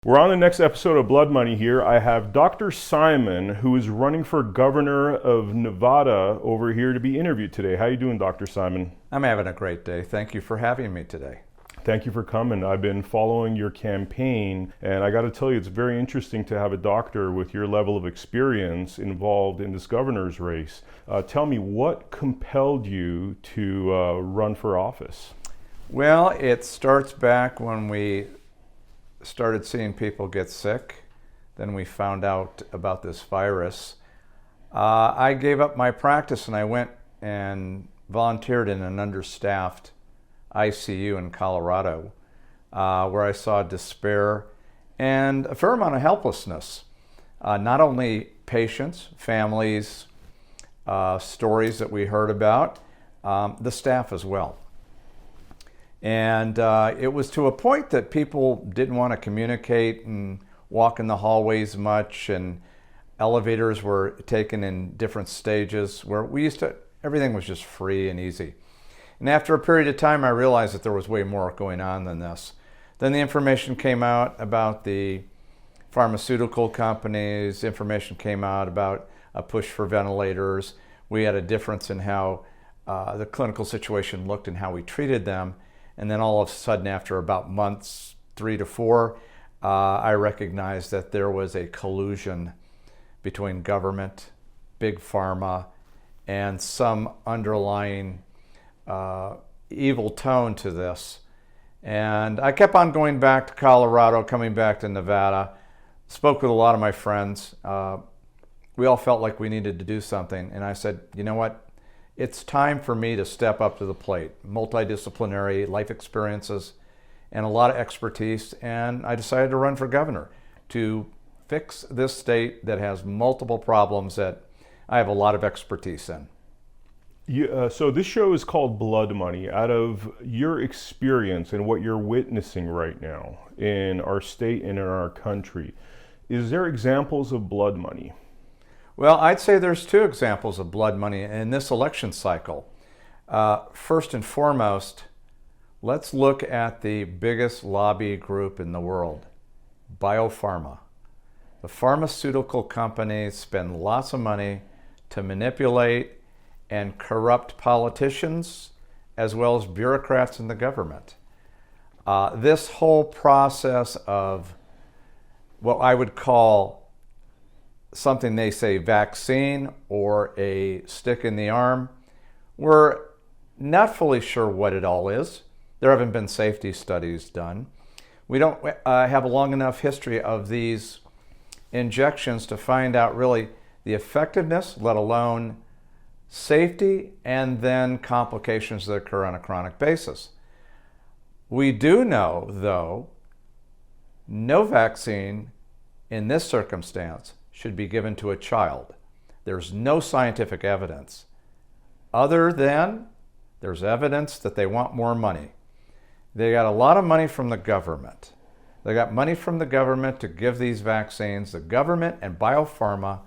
We're on the next episode of Blood Money here. I have Dr. Simon, who is running for governor of Nevada, over here to be interviewed today. How you doing, Dr. Simon? I'm having a great day. Thank you for having me today. Thank you for coming. I've been following your campaign, and I got to tell you, it's very interesting to have a doctor with your level of experience involved in this governor's race. Tell me, what compelled you to run for office? Well, it starts back when we started seeing people get sick. Then we found out about this virus. I gave up my practice and I went and volunteered in an understaffed ICU in Colorado, where I saw despair and a fair amount of helplessness. Not only patients, families, stories that we heard about, the staff as well. And it was to a point that people didn't want to communicate and walk in the hallways much, and elevators were taken in different stages where everything was just free and easy. And after a period of time, I realized that there was way more going on than this. Then the information came out about the pharmaceutical companies, information came out about a push for ventilators. We had a difference in how the clinical situation looked and how we treated them. And then all of a sudden, after about months, 3 to 4, I recognized that there was a collusion between government, big pharma, and some underlying evil tone to this. And I kept on going back to Colorado, coming back to Nevada, spoke with a lot of my friends. We all felt like we needed to do something. And I said, you know what? It's time for me to step up to the plate. Multidisciplinary life experiences and a lot of expertise. And I decided to run for governor to fix this state that has multiple problems that I have a lot of expertise in. So this show is called Blood Money. Out of your experience and what you're witnessing right now in our state and in our country, is there examples of blood money? Well, I'd say there's 2 examples of blood money in this election cycle. First and foremost, let's look at the biggest lobby group in the world, Biopharma. The pharmaceutical companies spend lots of money to manipulate and corrupt politicians as well as bureaucrats in the government. This whole process of what I would call something they say vaccine or a stick in the arm, we're not fully sure what it all is. There haven't been safety studies done. We don't have a long enough history of these injections to find out really the effectiveness, let alone safety, and then complications that occur on a chronic basis. We do know, though, no vaccine in this circumstance should be given to a child. There's no scientific evidence other than there's evidence that they want more money. They got a lot of money from the government. They got money from the government to give these vaccines. The government and Biopharma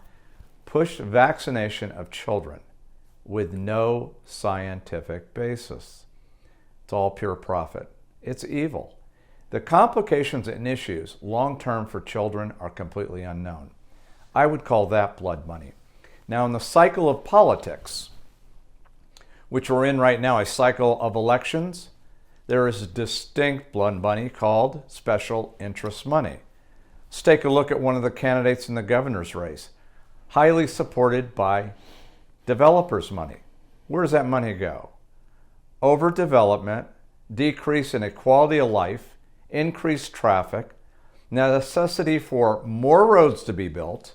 push vaccination of children with no scientific basis. It's all pure profit. It's evil. The complications and issues long-term for children are completely unknown. I would call that blood money. Now, in the cycle of politics, which we're in right now, a cycle of elections, there is distinct blood money called special interest money. Let's take a look at one of the candidates in the governor's race, highly supported by developers' money. Where does that money go? Overdevelopment, decrease in quality of life, increased traffic, necessity for more roads to be built,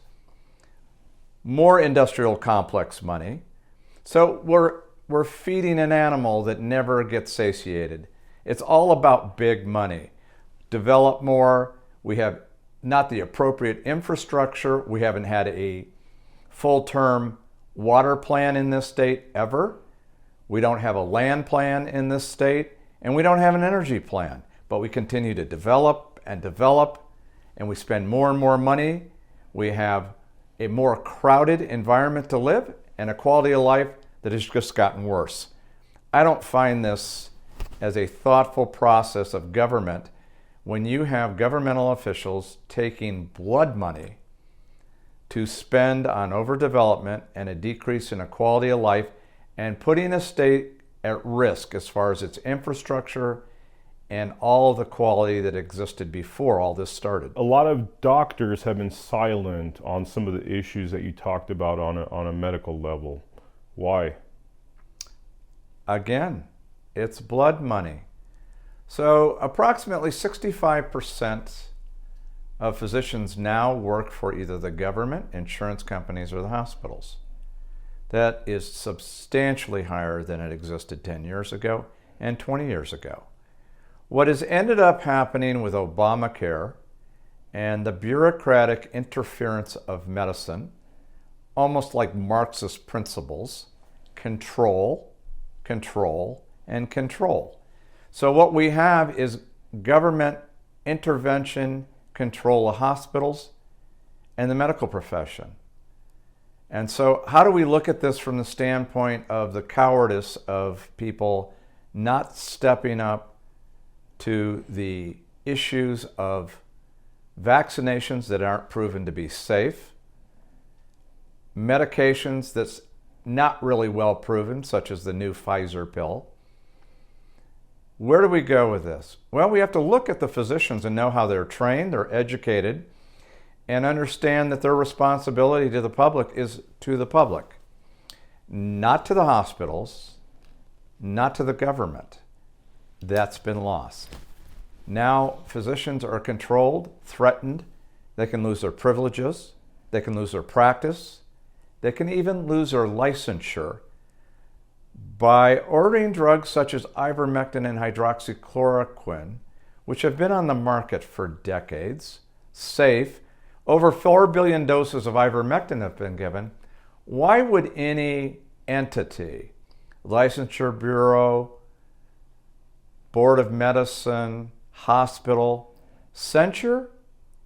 more industrial complex money. So we're feeding an animal that never gets satiated. It's all about big money. Develop more. We have not the appropriate infrastructure. We haven't had a full-term water plan in this state ever. We don't have a land plan in this state, and we don't have an energy plan. But we continue to develop, and we spend more and more money. We have a more crowded environment to live and a quality of life that has just gotten worse. I don't find this as a thoughtful process of government when you have governmental officials taking blood money to spend on overdevelopment and a decrease in a quality of life and putting a state at risk as far as its infrastructure and all the quality that existed before all this started. A lot of doctors have been silent on some of the issues that you talked about on a medical level. Why? Again, it's blood money. So approximately 65% of physicians now work for either the government, insurance companies, or the hospitals. That is substantially higher than it existed 10 years ago and 20 years ago. What has ended up happening with Obamacare and the bureaucratic interference of medicine, almost like Marxist principles, control, control, and control. So what we have is government intervention, control of hospitals and the medical profession. And so how do we look at this from the standpoint of the cowardice of people not stepping up to the issues of vaccinations that aren't proven to be safe, medications that's not really well proven, such as the new Pfizer pill? Where do we go with this? Well, we have to look at the physicians and know how they're trained, they're educated, and understand that their responsibility to the public is to the public, not to the hospitals, not to the government. That's been lost. Now physicians are controlled, threatened. They can lose their privileges. They can lose their practice. They can even lose their licensure by ordering drugs such as ivermectin and hydroxychloroquine, which have been on the market for decades, safe. Over 4 billion doses of ivermectin have been given. Why would any entity, licensure bureau, board of medicine, hospital, censure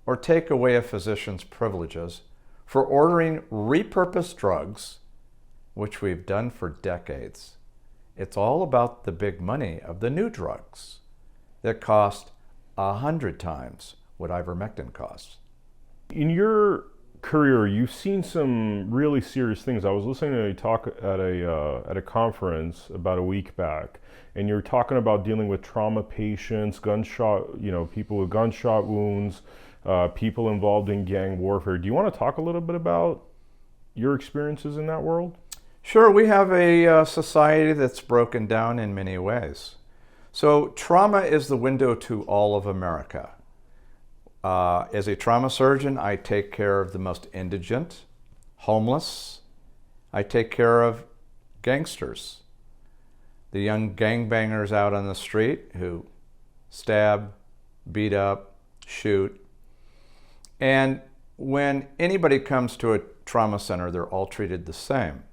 or take away a physician's privileges for ordering repurposed drugs, which we've done for decades? It's all about the big money of the new drugs that cost 100 times what ivermectin costs. In your career, you've seen some really serious things. I was listening to you talk at a conference about a week back, and you're talking about dealing with trauma patients, people with gunshot wounds, people involved in gang warfare. Do you want to talk a little bit about your experiences in that world? Sure. We have a society that's broken down in many ways. So trauma is the window to all of America. As a trauma surgeon, I take care of the most indigent, homeless. I take care of gangsters, the young gangbangers out on the street who stab, beat up, shoot. And when anybody comes to a trauma center, they're all treated the same.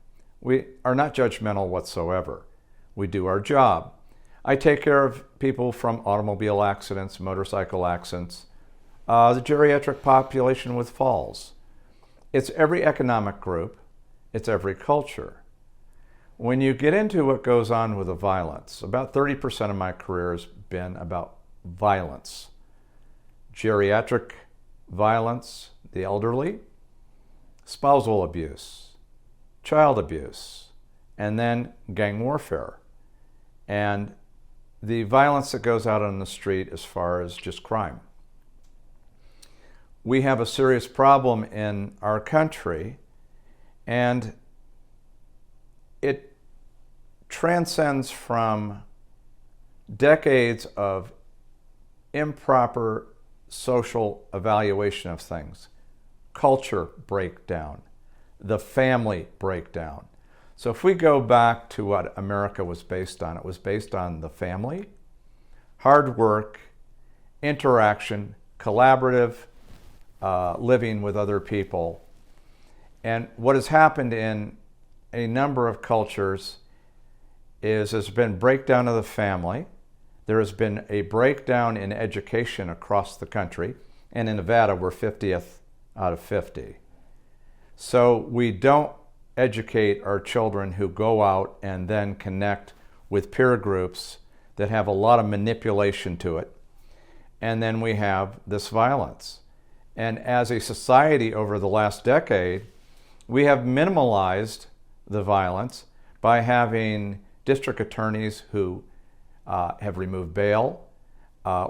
We are not judgmental whatsoever. We do our job. I take care of people from automobile accidents, motorcycle accidents, the geriatric population with falls. It's every economic group. It's every culture. When you get into what goes on with the violence, about 30% of my career has been about violence. Geriatric violence, the elderly, spousal abuse, child abuse, and then gang warfare. And the violence that goes out on the street as far as just crime. We have a serious problem in our country, and it transcends from decades of improper social evaluation of things, culture breakdown, the family breakdown. So if we go back to what America was based on, it was based on the family, hard work, interaction, collaborative living with other people. And what has happened in a number of cultures is there's been breakdown of the family. There has been a breakdown in education across the country. And in Nevada, we're 50th out of 50. So we don't educate our children who go out and then connect with peer groups that have a lot of manipulation to it. and then we have this violence. And as a society over the last decade, we have minimalized the violence by having district attorneys who have removed bail.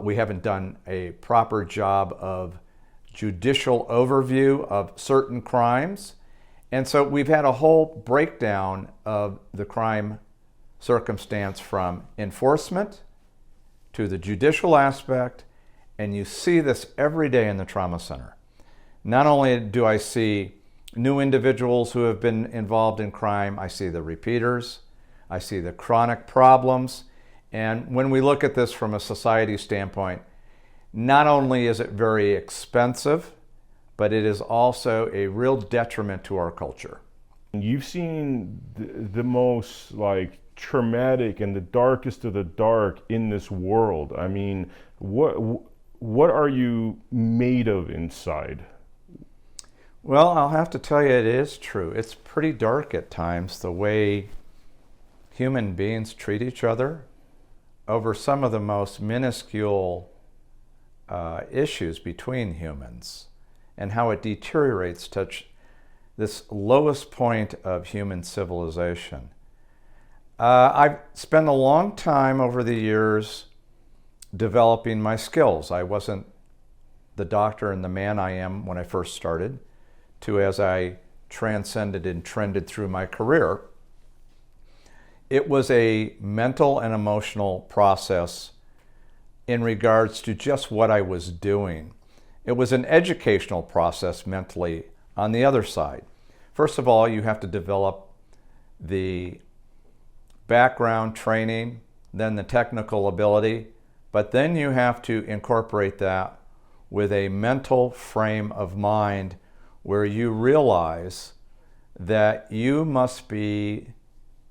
We haven't done a proper job of judicial overview of certain crimes. And so we've had a whole breakdown of the crime circumstance from enforcement to the judicial aspect, and you see this every day in the trauma center. Not only do I see new individuals who have been involved in crime, I see the repeaters, I see the chronic problems, and when we look at this from a society standpoint, not only is it very expensive, but it is also a real detriment to our culture. You've seen the most like traumatic and the darkest of the dark in this world. I mean, what are you made of inside? Well, I'll have to tell you, it is true. It's pretty dark at times, the way human beings treat each other over some of the most minuscule issues between humans, and how it deteriorates to this lowest point of human civilization. I've spent a long time over the years developing my skills. I wasn't the doctor and the man I am when I first started, to as I transcended and trended through my career. It was a mental and emotional process in regards to just what I was doing. It was an educational process mentally on the other side. First of all, you have to develop the background training, then the technical ability, but then you have to incorporate that with a mental frame of mind where you realize that you must be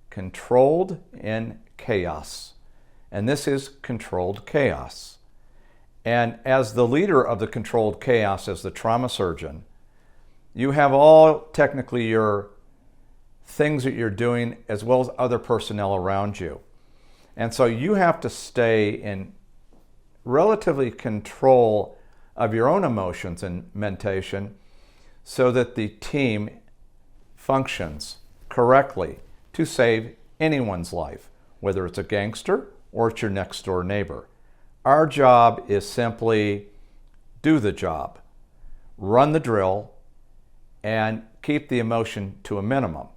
controlled in chaos. And this is controlled chaos. And as the leader of the controlled chaos, as the trauma surgeon, you have all technically your things that you're doing as well as other personnel around you. And so you have to stay in relatively control of your own emotions and mentation so that the team functions correctly to save anyone's life, whether it's a gangster or it's your next door neighbor. Our job is simply do the job, run the drill, and keep the emotion to a minimum.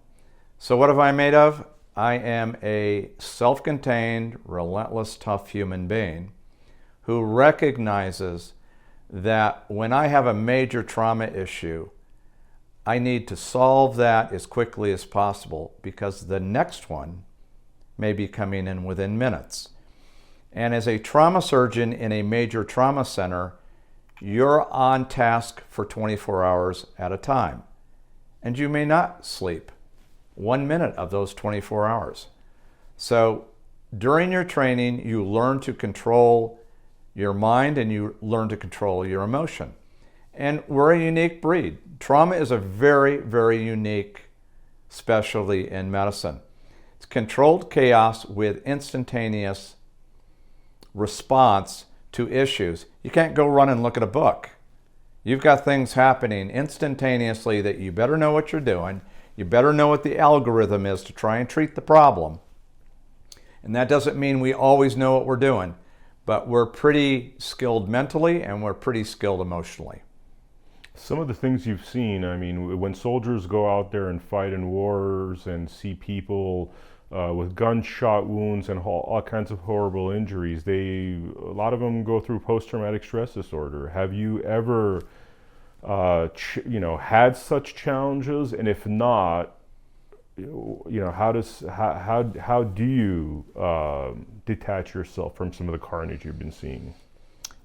So what am I made of? I am a self-contained, relentless, tough human being who recognizes that when I have a major trauma issue, I need to solve that as quickly as possible because the next one may be coming in within minutes. And as a trauma surgeon in a major trauma center, you're on task for 24 hours at a time. And you may not sleep 1 minute of those 24 hours. So during your training, you learn to control your mind and you learn to control your emotion. And we're a unique breed. Trauma is a very, very unique specialty in medicine. It's controlled chaos with instantaneous response to issues. You can't go run and look at a book. You've got things happening instantaneously that you better know what you're doing. You better know what the algorithm is to try and treat the problem. And that doesn't mean we always know what we're doing, but we're pretty skilled mentally and we're pretty skilled emotionally. Some of the things you've seen, I mean, when soldiers go out there and fight in wars and see people with gunshot wounds and all kinds of horrible injuries, a lot of them go through post-traumatic stress disorder. Have you ever, had such challenges? And if not, how do you detach yourself from some of the carnage you've been seeing?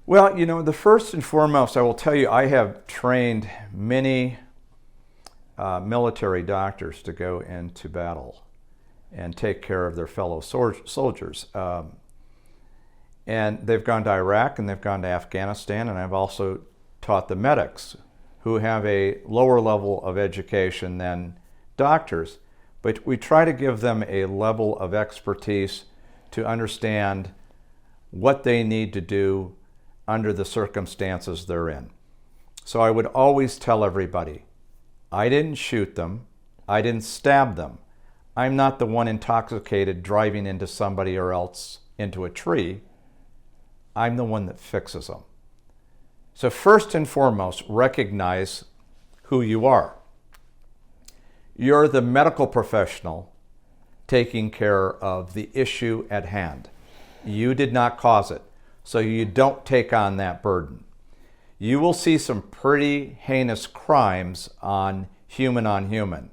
Well, the first and foremost, I will tell you, I have trained many military doctors to go into battle and take care of their fellow soldiers. And they've gone to Iraq and they've gone to Afghanistan, and I've also taught the medics who have a lower level of education than doctors. But we try to give them a level of expertise to understand what they need to do under the circumstances they're in. So I would always tell everybody, I didn't shoot them, I didn't stab them. I'm not the one intoxicated driving into somebody or else into a tree. I'm the one that fixes them. So first and foremost, recognize who you are. You're the medical professional taking care of the issue at hand. You did not cause it, so you don't take on that burden. You will see some pretty heinous crimes on human,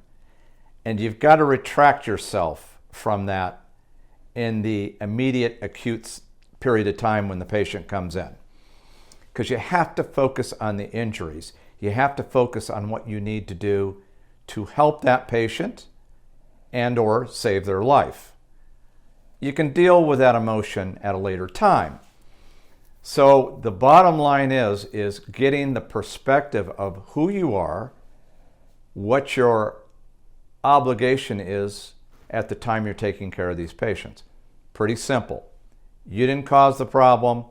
and you've got to retract yourself from that in the immediate acute period of time when the patient comes in. Because you have to focus on the injuries. You have to focus on what you need to do to help that patient and or save their life. You can deal with that emotion at a later time. So the bottom line is getting the perspective of who you are, what your obligation is at the time you're taking care of these patients. Pretty simple. You didn't cause the problem.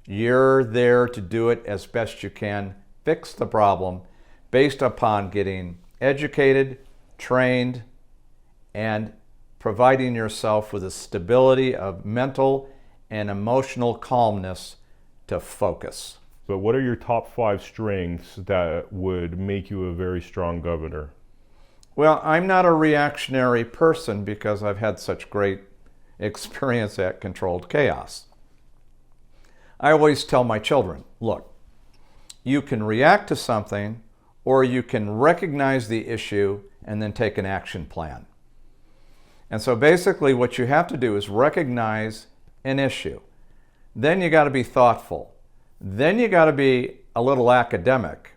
You're there to do it as best you can, fix the problem based upon getting educated, trained, and providing yourself with a stability of mental and emotional calmness to focus. But what are your top 5 strengths that would make you a very strong governor? Well, I'm not a reactionary person because I've had such great experience at controlled chaos. I always tell my children, look, you can react to something or you can recognize the issue and then take an action plan. And so basically what you have to do is recognize an issue. Then you got to be thoughtful. Then you got to be a little academic,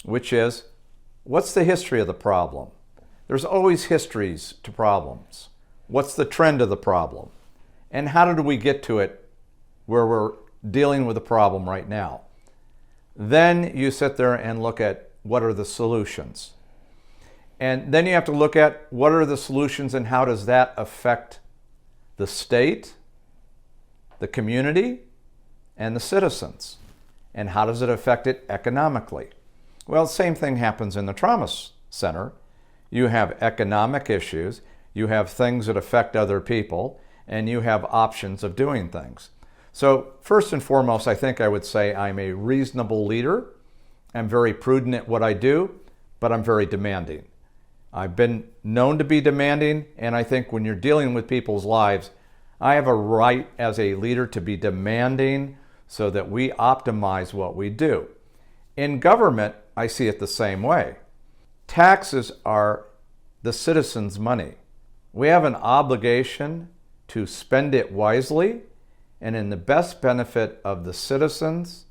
which is, what's the history of the problem? There's always histories to problems. What's the trend of the problem? And how did we get to it where we're dealing with the problem right now? Then you sit there and look at what are the solutions. And then you have to look at what are the solutions and how does that affect the state, the community, and the citizens. And how does it affect it economically? Well, the same thing happens in the trauma center. You have economic issues, you have things that affect other people, and you have options of doing things. So first and foremost, I think I would say I'm a reasonable leader. I'm very prudent at what I do, but I'm very demanding. I've been known to be demanding, and I think when you're dealing with people's lives, I have a right as a leader to be demanding so that we optimize what we do. In government, I see it the same way. Taxes are the citizens' money. We have an obligation to spend it wisely and in the best benefit of the citizens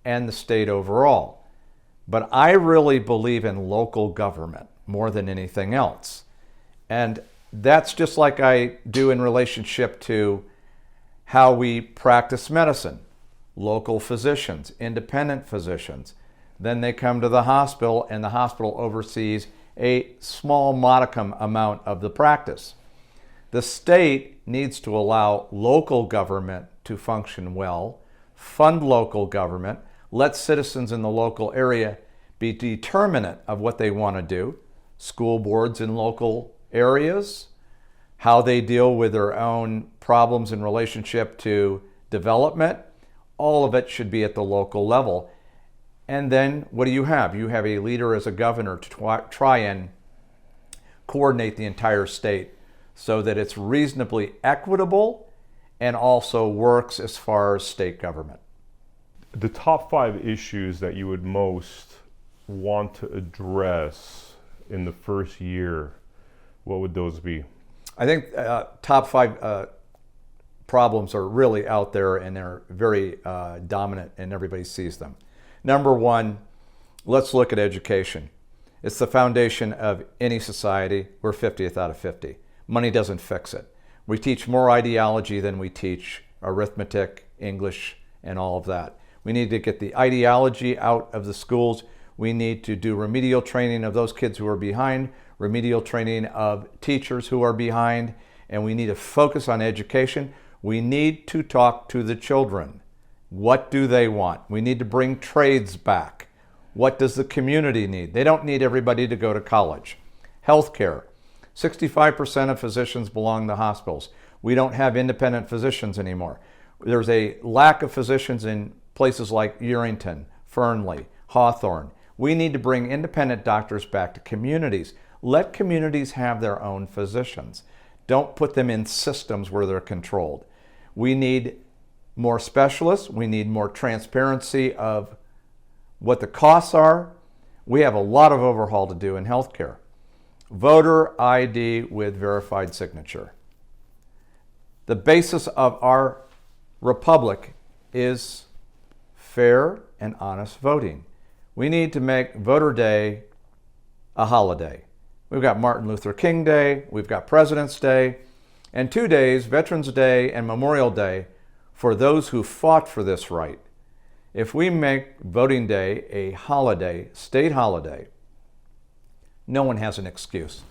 and the state overall. But I really believe in local government more than anything else. And that's just like I do in relationship to how we practice medicine. Local physicians, independent physicians. Then they come to the hospital and the hospital oversees a small modicum amount of the practice. The state needs to allow local government to function well, fund local government, let citizens in the local area be determinate of what they want to do, school boards in local areas, how they deal with their own problems in relationship to development. All of it should be at the local level. And then what do you have? You have a leader as a governor to try and coordinate the entire state so that it's reasonably equitable and also works as far as state government. The top 5 issues that you would most want to address in the first year, what would those be? I think top 5 problems are really out there and they're very dominant and everybody sees them. Number 1, let's look at education. It's the foundation of any society. We're 50th out of 50. Money doesn't fix it. We teach more ideology than we teach arithmetic, English, and all of that. We need to get the ideology out of the schools. We need to do remedial training of those kids who are behind, remedial training of teachers who are behind, and we need to focus on education. We need to talk to the children. What do they want? We need to bring trades back. What does the community need? They don't need everybody to go to college. Healthcare. 65% of physicians belong to hospitals. We don't have independent physicians anymore. There's a lack of physicians in places like Urington, Fernley, Hawthorne. We need to bring independent doctors back to communities. Let communities have their own physicians. Don't put them in systems where they're controlled. We need more specialists. We need more transparency of what the costs are. We have a lot of overhaul to do in healthcare. Voter ID with verified signature. The basis of our republic is fair and honest voting. We need to make Voter Day a holiday. We've got Martin Luther King Day, we've got President's Day, and 2 days, Veterans Day and Memorial Day, for those who fought for this right. If we make voting day a holiday, state holiday, no one has an excuse.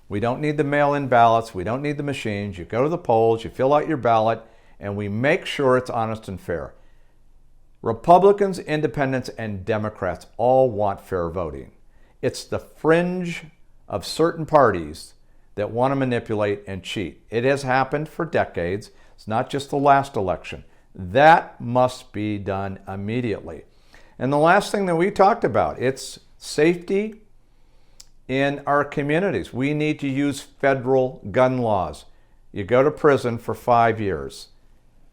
We don't need the mail-in ballots, we don't need the machines. You go to the polls, you fill out your ballot, and we make sure it's honest and fair. Republicans, independents, and Democrats all want fair voting. It's the fringe of certain parties that want to manipulate and cheat. It has happened for decades. It's not just the last election. That must be done immediately. And the last thing that we talked about, it's safety in our communities. We need to use federal gun laws. You go to prison for 5 years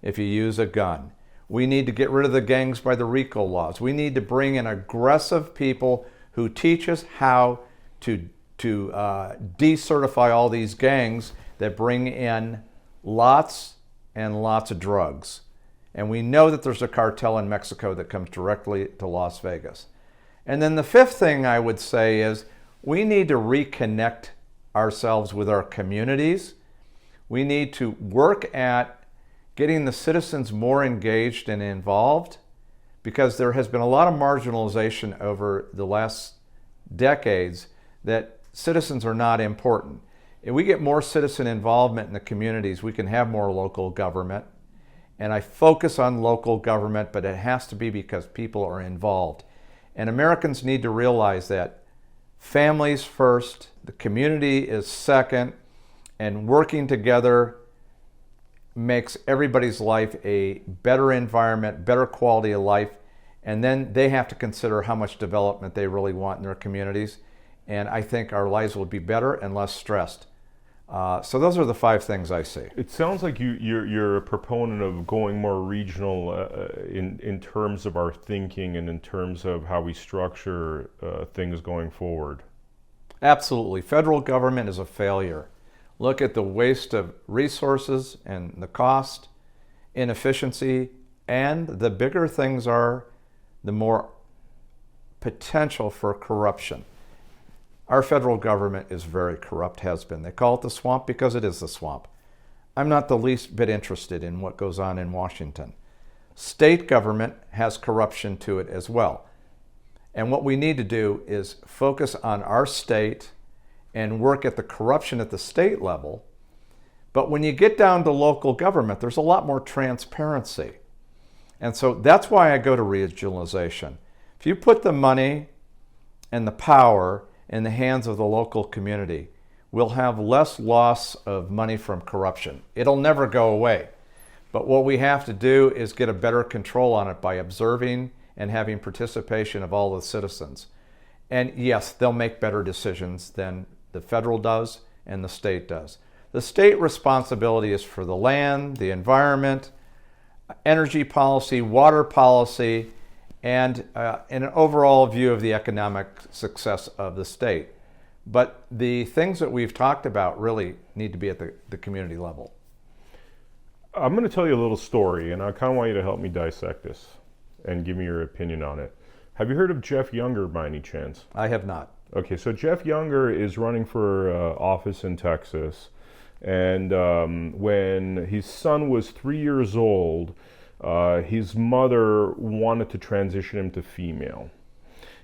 if you use a gun. We need to get rid of the gangs by the RICO laws. We need to bring in aggressive people who teach us how to decertify all these gangs that bring in lots and lots of drugs. And we know that there's a cartel in Mexico that comes directly to Las Vegas. And then the fifth thing I would say is we need to reconnect ourselves with our communities. We need to work at getting the citizens more engaged and involved, because there has been a lot of marginalization over the last decades that citizens are not important. If we get more citizen involvement in the communities, we can have more local government. And I focus on local government, but it has to be because people are involved. And Americans need to realize that families first, the community is second, and working together makes everybody's life a better environment, better quality of life, and then they have to consider how much development they really want in their communities. And I think our lives will be better and less stressed. So those are the 5 things I see. It sounds like you're a proponent of going more regional in terms of our thinking and in terms of how we structure things going forward. Absolutely. Federal government is a failure. Look at the waste of resources and the cost, inefficiency, and the bigger things are, the more potential for corruption. Our federal government is very corrupt, has been. They call it the swamp because it is the swamp. I'm not the least bit interested in what goes on in Washington. State government has corruption to it as well. And what we need to do is focus on our state and work at the corruption at the state level. But when you get down to local government, there's a lot more transparency. And so that's why I go to regionalization. If you put the money and the power in the hands of the local community, we'll have less loss of money from corruption. It'll never go away. But what we have to do is get a better control on it by observing and having participation of all the citizens. And yes, they'll make better decisions than the federal does and the state does. The state responsibility is for the land, the environment, energy policy, water policy, and an overall view of the economic success of the state. But the things that we've talked about really need to be at the community level. I'm going to tell you a little story, and I kind of want you to help me dissect this and give me your opinion on it. Have you heard of Jeff Younger by any chance? I have not. Okay, so Jeff Younger is running for office in Texas, and when his son was 3 years old, his mother wanted to transition him to female.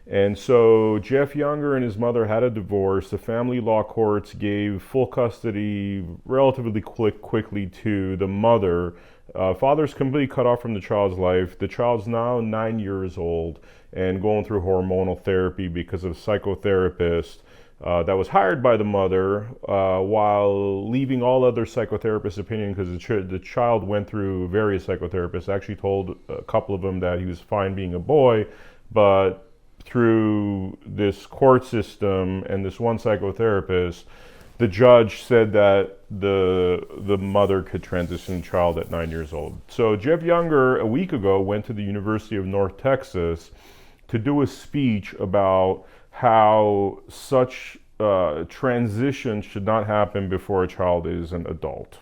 And so Jeff Younger and his mother had a divorce. The family law courts gave full custody relatively quickly to the mother Father's completely cut off from the child's life. The child's now 9 years old and going through hormonal therapy because of a psychotherapist that was hired by the mother while leaving all other psychotherapists' opinion because the child went through various psychotherapists. Actually told a couple of them that he was fine being a boy, but through this court system and this one psychotherapist, the judge said that the mother could transition the child at 9 years old. So Jeff Younger, a week ago, went to the University of North Texas to do a speech about how such transition should not happen before a child is an adult.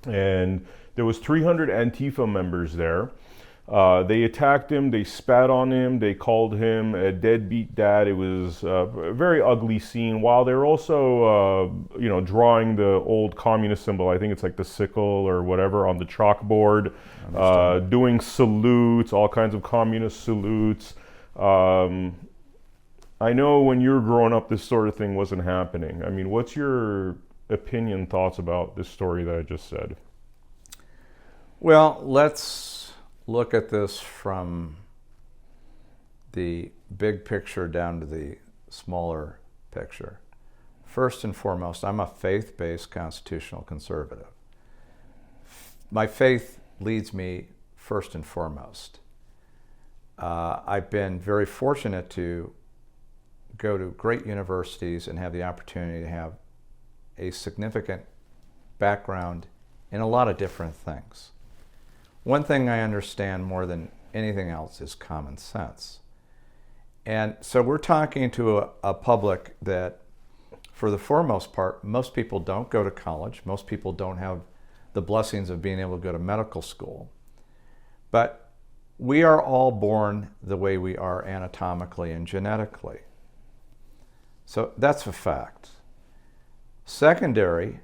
And there was 300 Antifa members there. They attacked him, they spat on him, they called him a deadbeat dad. It was a very ugly scene, while they're also, drawing the old communist symbol, I think it's like the sickle or whatever, on the chalkboard, doing salutes, all kinds of communist salutes. I know when you were growing up, this sort of thing wasn't happening. I mean, what's your opinion, thoughts about this story that I just said? Well, let's look at this from the big picture down to the smaller picture. First and foremost, I'm a faith-based constitutional conservative. My faith leads me first and foremost. I've been very fortunate to go to great universities and have the opportunity to have a significant background in a lot of different things. One thing I understand more than anything else is common sense. And so we're talking to a public that, for the foremost part, most people don't go to college. Most people don't have the blessings of being able to go to medical school. But we are all born the way we are anatomically and genetically. So that's a fact. Secondary,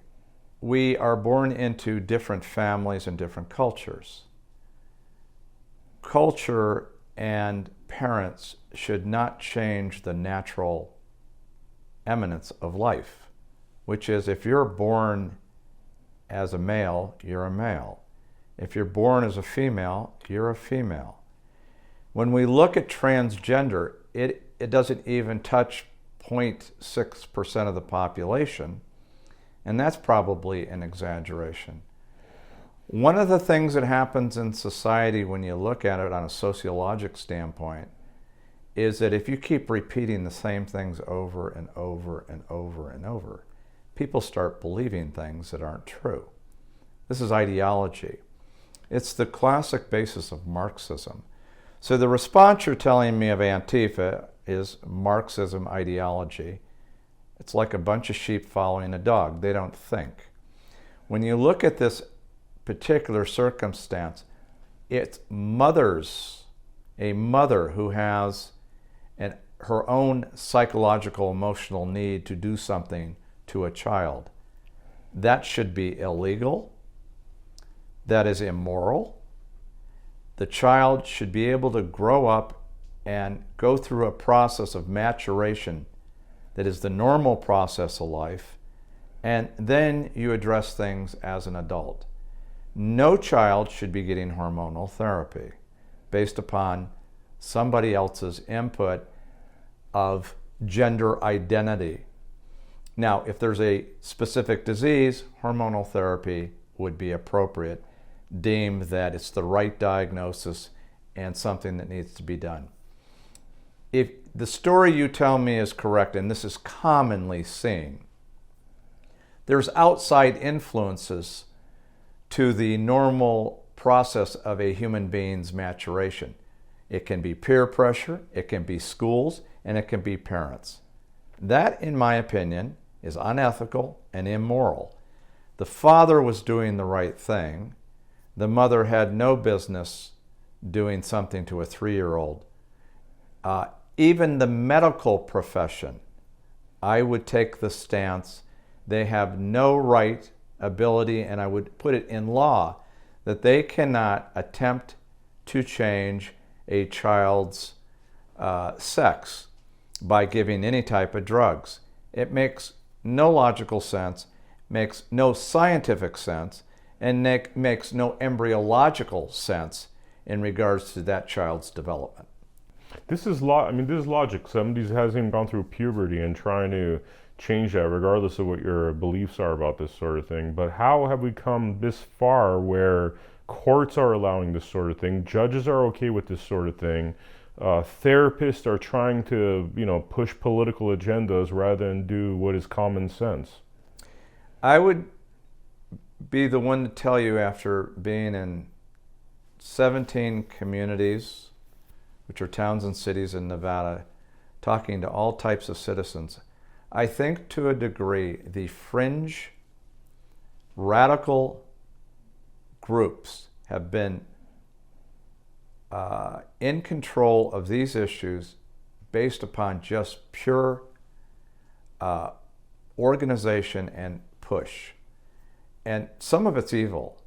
we are born into different families and different cultures. Culture and parents should not change the natural eminence of life, which is, if you're born as a male, you're a male. If you're born as a female, you're a female. When we look at transgender, it doesn't even touch 0.6% of the population, and that's probably an exaggeration. One of the things that happens in society when you look at it on a sociologic standpoint is that if you keep repeating the same things over and over and over and over, people start believing things that aren't true. This is ideology. It's the classic basis of Marxism. So the response you're telling me of Antifa is Marxism ideology. It's like a bunch of sheep following a dog. They don't think. When you look at this particular circumstance, it's a mother who has her own psychological, emotional need to do something to a child. That should be illegal. That is immoral. The child should be able to grow up and go through a process of maturation that is the normal process of life, and then you address things as an adult. No child should be getting hormonal therapy based upon somebody else's input of gender identity. Now, if there's a specific disease, hormonal therapy would be appropriate, deemed that it's the right diagnosis and something that needs to be done. If the story you tell me is correct, and this is commonly seen, there's outside influences to the normal process of a human being's maturation. It can be peer pressure, it can be schools, and it can be parents. That, in my opinion, is unethical and immoral. The father was doing the right thing. The mother had no business doing something to a 3-year-old. Even the medical profession, I would take the stance, they have no right, ability, and I would put it in law, that they cannot attempt to change a child's sex by giving any type of drugs. It makes no logical sense, makes no scientific sense, and makes no embryological sense in regards to that child's development. This is this is logic. Somebody hasn't even gone through puberty and trying to change that, regardless of what your beliefs are about this sort of thing. But how have we come this far where courts are allowing this sort of thing, judges are okay with this sort of thing, therapists are trying to, push political agendas rather than do what is common sense? I would be the one to tell you, after being in 17 communities, which are towns and cities in Nevada, talking to all types of citizens, I think to a degree the fringe radical groups have been in control of these issues based upon just pure organization and push. And some of it's evil.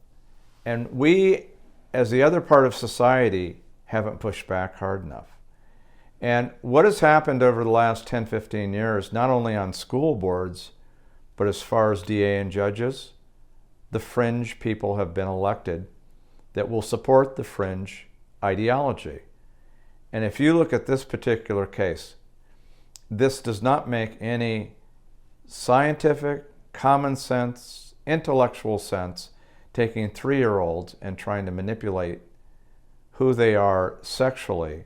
And we, as the other part of society, haven't pushed back hard enough. And what has happened over the last 10, 15 years, not only on school boards, but as far as DA and judges, the fringe people have been elected that will support the fringe ideology. And if you look at this particular case, this does not make any scientific, common sense, intellectual sense, taking 3-year-olds and trying to manipulate who they are sexually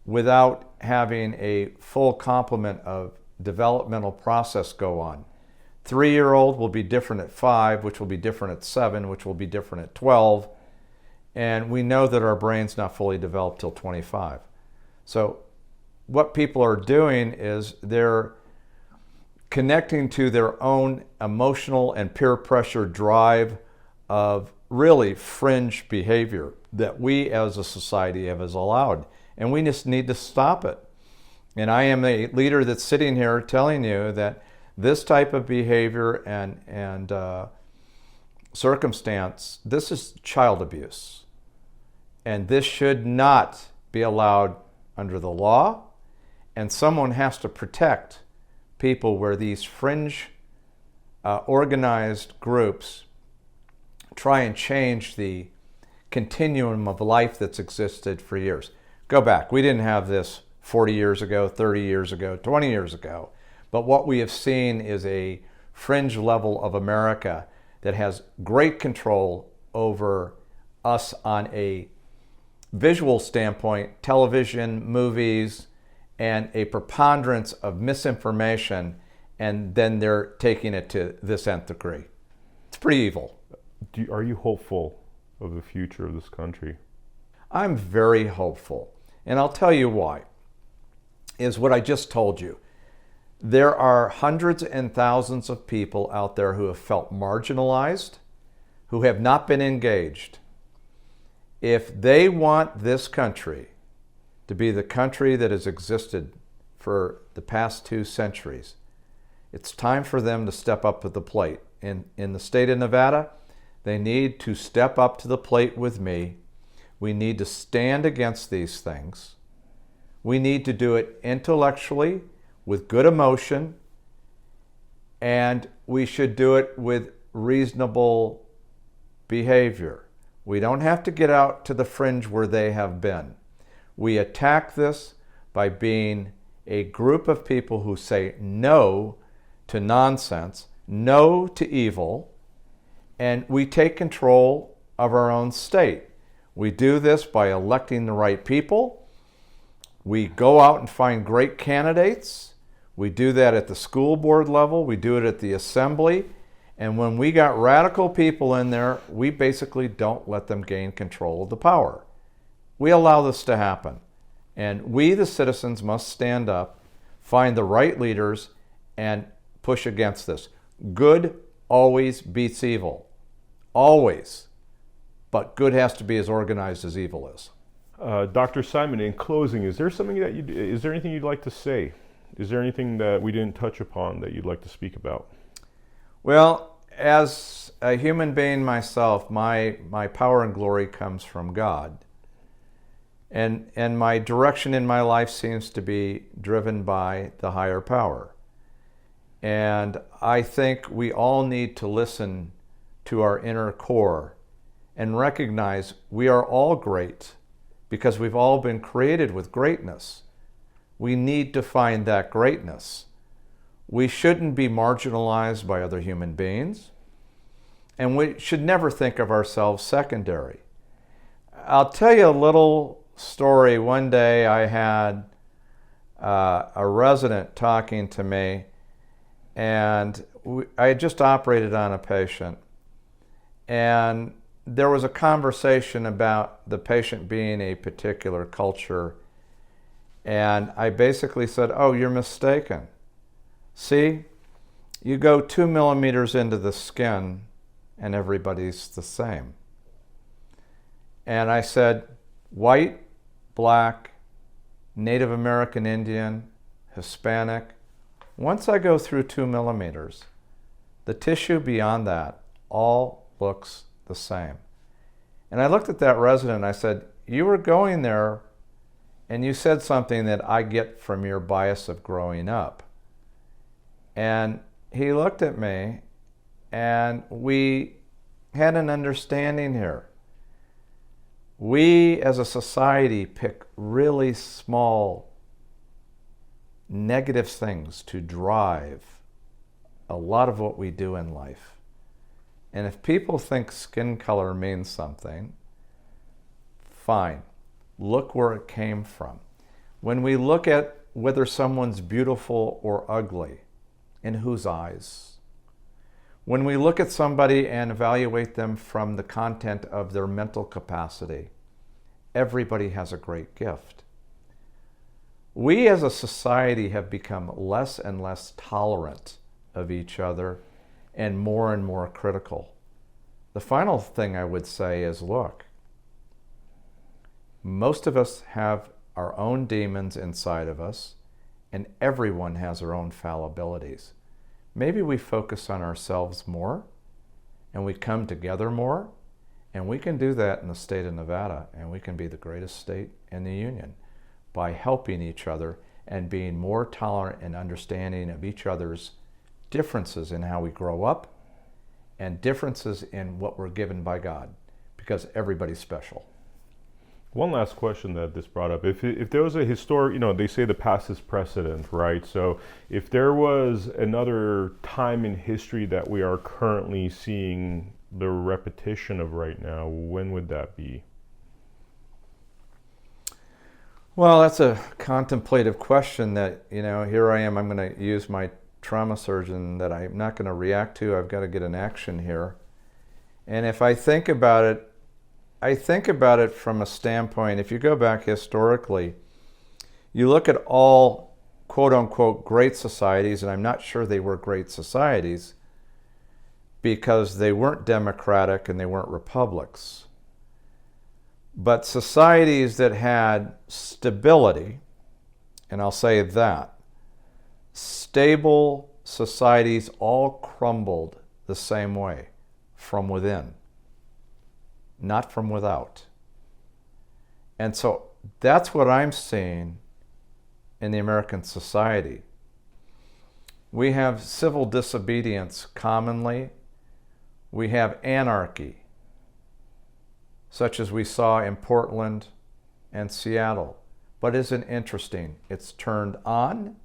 without having a full complement of developmental process go on. 3-year-old will be different at 5, which will be different at 7, which will be different at 12. And we know that our brain's not fully developed till 25. So what people are doing is they're connecting to their own emotional and peer pressure drive of really fringe behavior that we as a society have allowed. And we just need to stop it. And I am a leader that's sitting here telling you that this type of behavior and circumstance, this is child abuse. And this should not be allowed under the law. And someone has to protect people where these fringe organized groups try and change the continuum of life that's existed for years. Go back. We didn't have this 40 years ago, 30 years ago, 20 years ago. But what we have seen is a fringe level of America that has great control over us on a visual standpoint, television, movies, and a preponderance of misinformation, and then they're taking it to this nth degree. It's pretty evil. Are you hopeful of the future of this country? I'm very hopeful, and I'll tell you why. Is what I just told you. There are hundreds and thousands of people out there who have felt marginalized, who have not been engaged. If they want this country to be the country that has existed for the past 2 centuries, it's time for them to step up to the plate. In the state of Nevada, they need to step up to the plate with me. We need to stand against these things. We need to do it intellectually, with good emotion, and we should do it with reasonable behavior. We don't have to get out to the fringe where they have been. We attack this by being a group of people who say no to nonsense, no to evil, and we take control of our own state. We do this by electing the right people. We go out and find great candidates. We do that at the school board level. We do it at the assembly. And when we got radical people in there, we basically don't let them gain control of the power. We allow this to happen. And we, the citizens, must stand up, find the right leaders, and push against this. Good always beats evil. Always. But good has to be as organized as evil is. Dr. Simon, in closing, is there anything you'd like to say? Is there anything that we didn't touch upon that you'd like to speak about? Well, as a human being myself, my power and glory comes from God. And my direction in my life seems to be driven by the higher power. And I think we all need to listen to our inner core and recognize we are all great because we've all been created with greatness. We need to find that greatness. We shouldn't be marginalized by other human beings, and we should never think of ourselves secondary. I'll tell you a little story. One day I had a resident talking to me, and I had just operated on a patient, and there was a conversation about the patient being a particular culture, and I basically said, "Oh, you're mistaken. See, you go 2 millimeters into the skin and everybody's the same." And I said, white, black, Native American Indian, Hispanic, once I go through 2 millimeters, the tissue beyond that all looks the same. And I looked at that resident and I said, you were going there and you said something that I get from your bias of growing up. And he looked at me and we had an understanding here. We as a society pick really small negative things to drive a lot of what we do in life. And if people think skin color means something, fine. Look where it came from. When we look at whether someone's beautiful or ugly, in whose eyes? When we look at somebody and evaluate them from the content of their mental capacity, everybody has a great gift. We as a society have become less and less tolerant of each other and more critical. The final thing I would say is, look, most of us have our own demons inside of us, and everyone has their own fallibilities. Maybe we focus on ourselves more, and we come together more, and we can do that in the state of Nevada, and we can be the greatest state in the union by helping each other and being more tolerant and understanding of each other's differences in how we grow up and differences in what we're given by God, because everybody's special. One last question that this brought up. If there was a historic, they say the past is precedent, right? So if there was another time in history that we are currently seeing the repetition of right now, when would that be? Well, that's a contemplative question that, here I am, I'm going to use my trauma surgeon that I'm not going to react to. I've got to get an action here. And if I think about it, from a standpoint, if you go back historically, you look at all quote unquote great societies, and I'm not sure they were great societies because they weren't democratic and they weren't republics. But societies that had stability, and I'll say that, stable societies all crumbled the same way, from within, not from without. And so that's what I'm seeing in the American society. We have civil disobedience commonly. We have anarchy, such as we saw in Portland and Seattle. But isn't it interesting? It's turned on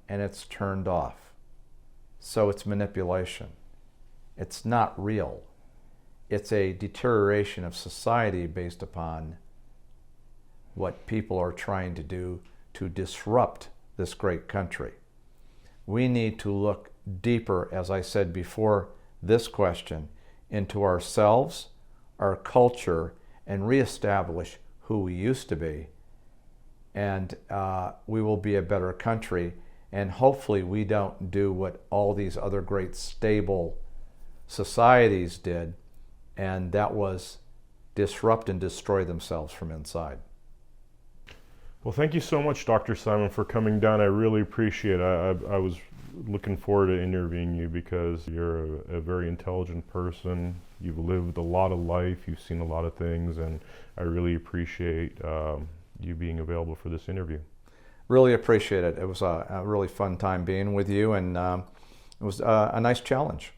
and it's turned off. So it's manipulation. It's not real. It's a deterioration of society based upon what people are trying to do to disrupt this great country. We need to look deeper, as I said before this question, into ourselves, our culture, and reestablish who we used to be. And we will be a better country. And hopefully we don't do what all these other great stable societies did, and that was disrupt and destroy themselves from inside. Well, thank you so much, Dr. Simon, for coming down. I really appreciate it. I was looking forward to interviewing you because you're a very intelligent person. You've lived a lot of life. You've seen a lot of things, and I really appreciate you being available for this interview. Really appreciate it. It was a really fun time being with you, and it was a nice challenge.